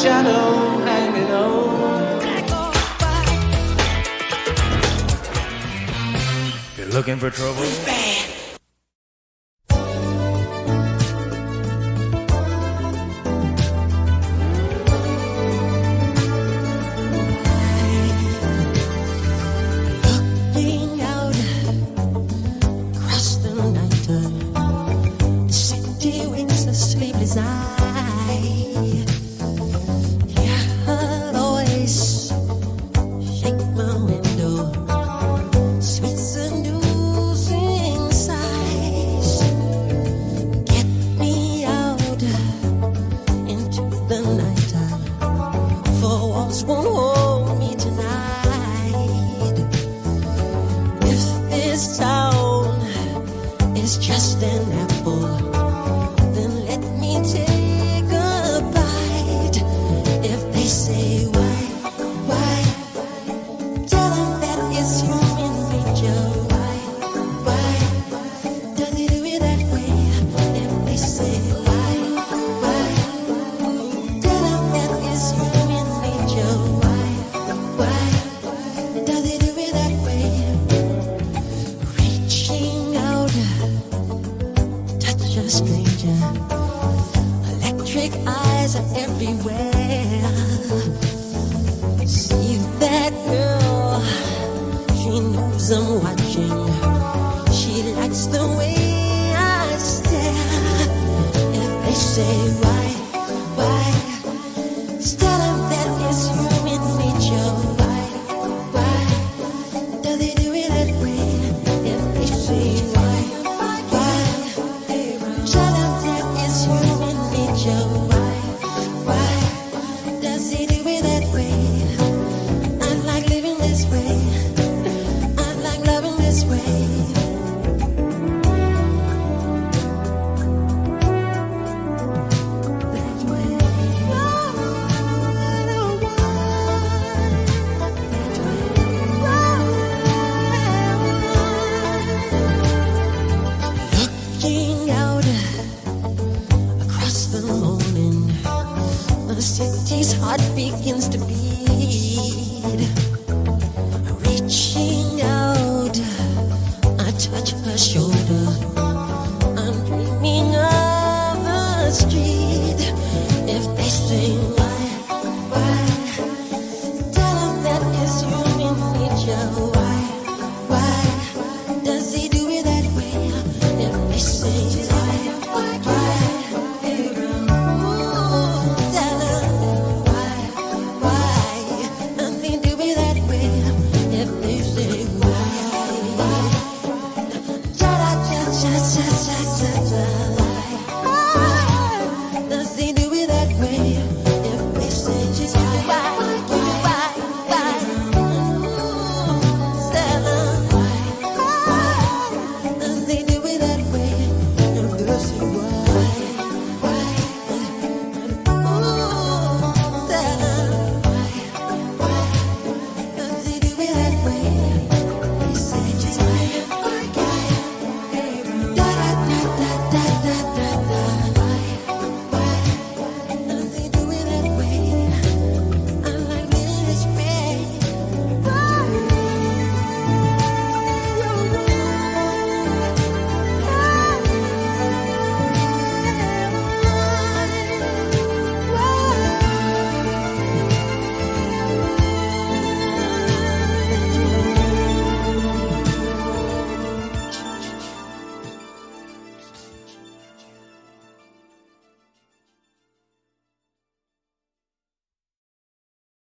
shadow hanging over. You're looking for trouble? Looking out across the night, the city winks a sleepless eye. Yeah, I'll always shake my window, sweet seducing sighs. Get me out into the nighttime, for walls won't hold me tonight. If this town is just an apple, then let me take a bite. If they say why, tell them that it's human nature. Why does it do it that way? If they say why, tell them that it's human nature. Why does it do it that way? Reaching out, touch a stranger. Electric eyes are everywhere. See that girl, she knows I'm watching. She likes the way I stare. If they say why, tell them that it's human nature. Why does it do it that way? If they say why, tell them that it's human nature. Why does it do it that way? I like living this way. I like loving this way. That way. Looking out across the morning, the city's heart begins to beat. Reaching out, I touch her shoulder. I'm dreaming of the street.